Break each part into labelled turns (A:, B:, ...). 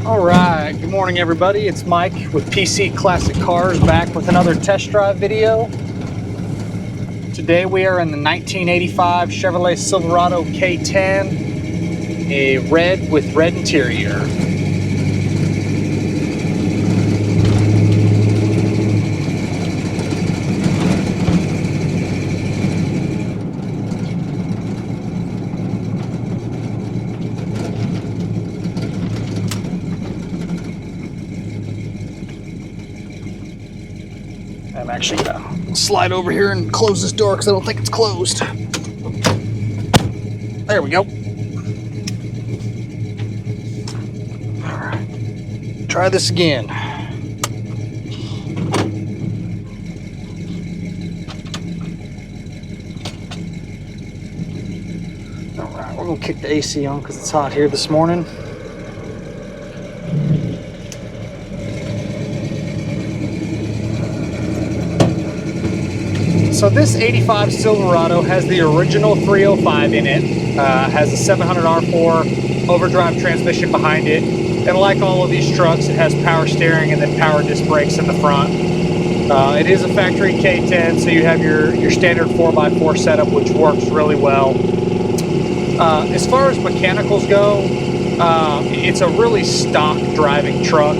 A: All right, good morning everybody. It's Mike with PC Classic Cars, back with another test drive video. Today we are in the 1985 Chevrolet Silverado K10, a red with red interior. I'm actually gonna slide over here and close this door because I don't think it's closed. There we go. All right, try this again. All right, we're gonna kick the AC on because it's hot here this morning. So this 85 Silverado has the original 305 in it, has a 700 R4 overdrive transmission behind it, and like all of these trucks, it has power steering and then power disc brakes in the front. It is a factory K10, so you have your standard 4x4 setup, which works really well. As far as mechanicals go, it's a really stock driving truck.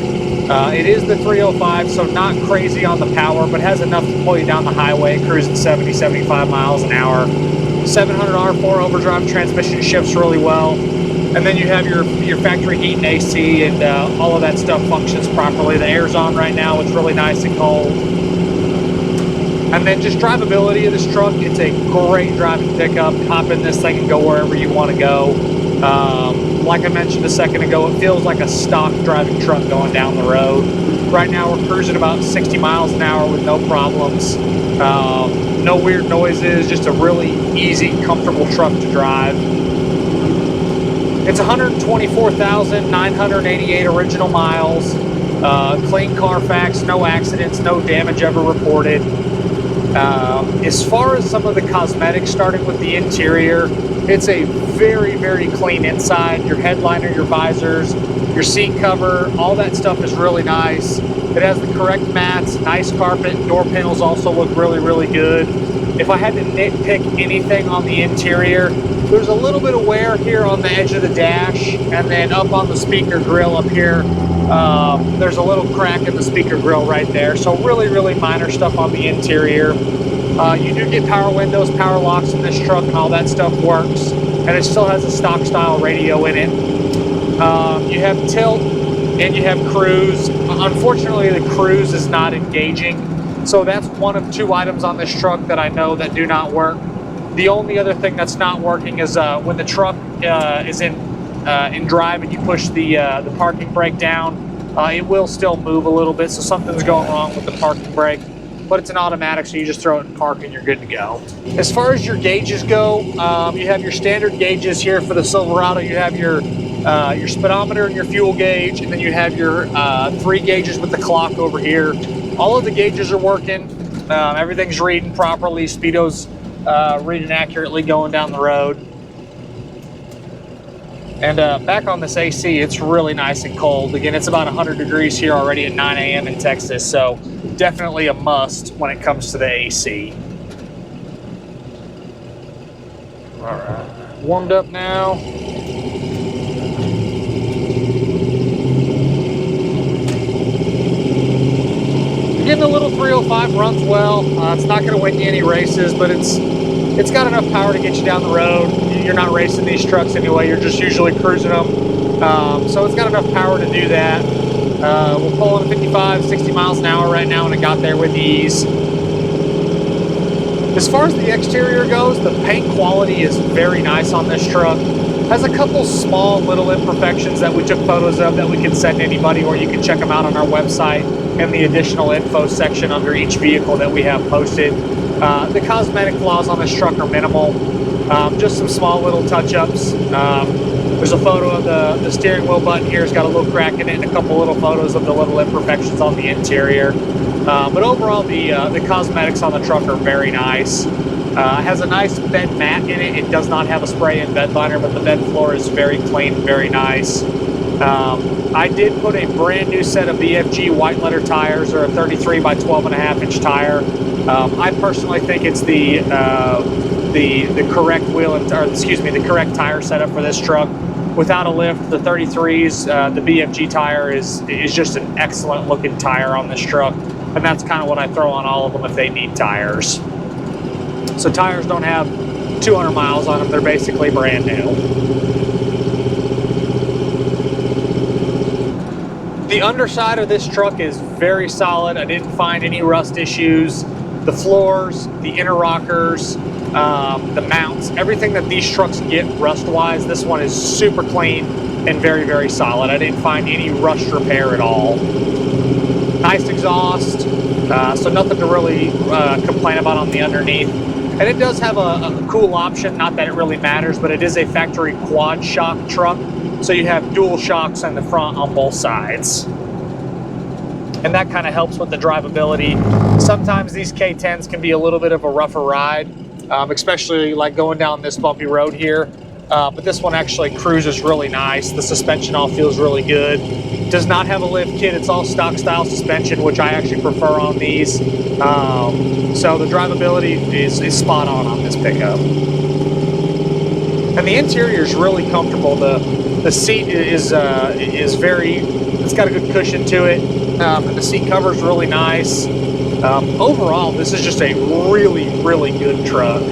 A: It is the 305, so not crazy on the power, but has enough to pull you down the highway, cruising 70, 75 miles an hour. 700 R4 overdrive transmission shifts really well. And then you have your factory heat and AC, and all of that stuff functions properly. The air's on right now, it's really nice and cold. And then just drivability of this truck, it's a great driving pickup. Hop in this thing and go wherever you want to go. Like I mentioned a second ago, it feels like a stock driving truck going down the road. Right now we're cruising about 60 miles an hour with no problems. No weird noises, just a really easy, comfortable truck to drive. It's 124,988 original miles. Clean Carfax, no accidents, no damage ever reported. As far as some of the cosmetics, starting with the interior, it's a very, very clean inside. Your headliner, your visors, your seat cover, all that stuff is really nice. It has the correct mats, nice carpet, door panels also look really, really good. If I had to nitpick anything on the interior, there's a little bit of wear here on the edge of the dash, and then up on the speaker grill up here, there's a little crack in the speaker grill right there. So really, really minor stuff on the interior. You do get power windows, power locks in this truck, and all that stuff works. And it still has a stock style radio in it. You have tilt and you have cruise. Unfortunately, the cruise is not engaging. So that's one of two items on this truck that I know that do not work. The only other thing that's not working is when the truck is in drive and you push the parking brake down, it will still move a little bit. So something's going wrong with the parking brake. But it's an automatic, so you just throw it in park and you're good to go. As far as your gauges go, you have your standard gauges here for the Silverado. You have your speedometer and your fuel gauge, and then you have your 3 gauges with the clock over here. All of the gauges are working. Everything's reading properly. Speedo's reading accurately going down the road. And back on this AC, it's really nice and cold. Again, it's about 100 degrees here already at 9 a.m. in Texas, so definitely a must when it comes to the AC. All right, warmed up now. Again, the little 305 runs well. It's not going to win you any races, but it's got enough power to get you down the road. You're not racing these trucks anyway, you're just usually cruising them. So it's got enough power to do that. We're pulling 55, 60 miles an hour right now, and it got there with ease. As far as the exterior goes, the paint quality is very nice on this truck. Has a couple small little imperfections that we took photos of that we can send anybody, or you can check them out on our website in the additional info section under each vehicle that we have posted. The cosmetic flaws on this truck are minimal. Just some small little touch-ups. There's a photo of the steering wheel button here. It's got a little crack in it, and a couple little photos of the little imperfections on the interior. But overall, the cosmetics on the truck are very nice. It has a nice bed mat in it. It does not have a spray-in bed liner, but the bed floor is very clean, very nice. I did put a brand new set of BFG white letter tires, or a 33 by 12.5 inch tire. I personally think it's the correct wheel, the correct tire setup for this truck. Without a lift, the 33s, the BFG tire is just an excellent looking tire on this truck, and that's kind of what I throw on all of them if they need tires. So tires don't have 200 miles on them; they're basically brand new. The underside of this truck is very solid. I didn't find any rust issues. The floors, the inner rockers, the mounts, everything that these trucks get rust-wise, this one is super clean and very, very solid. I didn't find any rust repair at all. Nice exhaust, so nothing to really complain about on the underneath. And it does have a cool option, not that it really matters, but it is a factory quad shock truck. So you have dual shocks in the front on both sides. And that kind of helps with the drivability. Sometimes these K10s can be a little bit of a rougher ride, especially like going down this bumpy road here. But this one actually cruises really nice. The suspension all feels really good. Does not have a lift kit. It's all stock style suspension, which I actually prefer on these. So the drivability is spot on this pickup. And the interior is really comfortable. The seat is very, it's got a good cushion to it. And the seat cover is really nice. Overall, this is just a really, really good truck.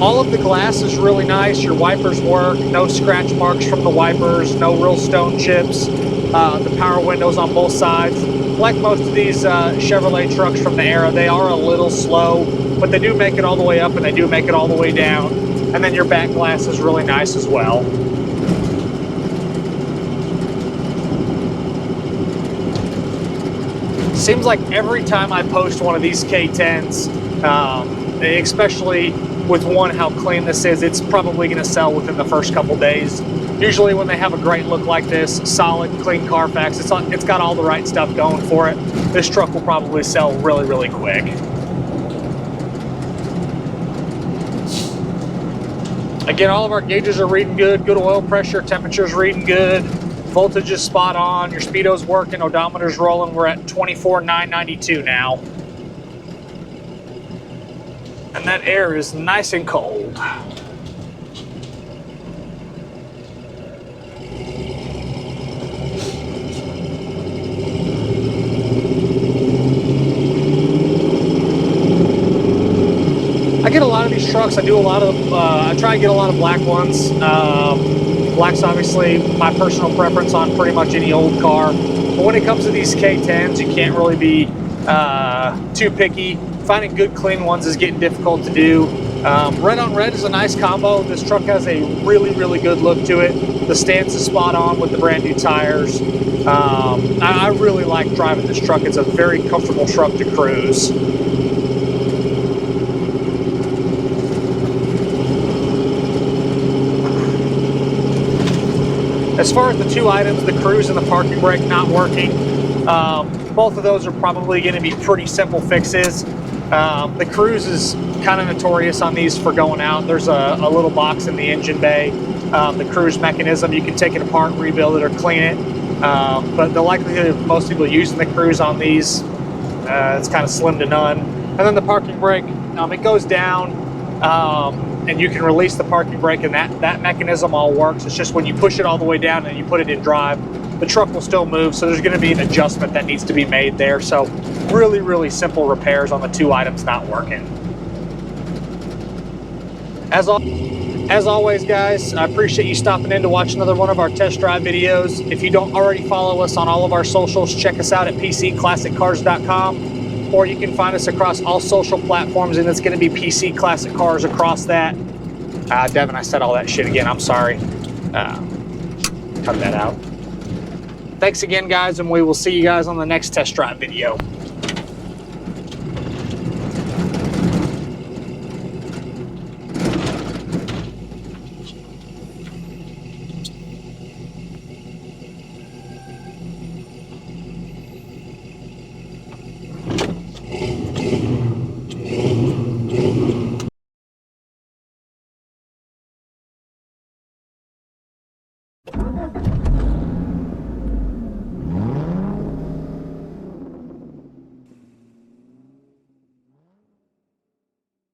A: All of the glass is really nice. Your wipers work. No scratch marks from the wipers. No real stone chips. The power windows on both sides. Like most of these Chevrolet trucks from the era, they are a little slow, but they do make it all the way up and they do make it all the way down. And then your back glass is really nice as well. Seems like every time I post one of these K10s, especially with how clean this is, it's probably going to sell within the first couple days. Usually when they have a great look like this, solid, clean Carfax, it's got all the right stuff going for it, this truck will probably sell really, really quick. Again, all of our gauges are reading good, good oil pressure, temperature's reading good. Voltage is spot on, your speedo's working, odometer's rolling. We're at 24,992 now. And that air is nice and cold. I get a lot of these trucks. I try and get a lot of black ones. Black's obviously my personal preference on pretty much any old car. But when it comes to these K10s, you can't really be too picky. Finding good clean ones is getting difficult to do. Red on red is a nice combo. This truck has a really, really good look to it. The stance is spot on with the brand new tires. I really like driving this truck. It's a very comfortable truck to cruise. As far as the two items, the cruise and the parking brake not working, both of those are probably going to be pretty simple fixes. The cruise is kind of notorious on these for going out. There's a little box in the engine bay. The cruise mechanism, you can take it apart, rebuild it, or clean it. But the likelihood of most people using the cruise on these, it's kind of slim to none. And then the parking brake, it goes down, and you can release the parking brake, and that mechanism all works. It's just when you push it all the way down and you put it in drive, the truck will still move, so there's going to be an adjustment that needs to be made there. So really, really simple repairs on the two items not working. As always, guys, I appreciate you stopping in to watch another one of our test drive videos. If you don't already follow us on all of our socials, check us out at PCClassicCars.com. or you can find us across all social platforms, and it's going to be PC Classic Cars across that. Devin, I said all that shit again. I'm sorry. Cut that out. Thanks again, guys, and we will see you guys on the next test drive video.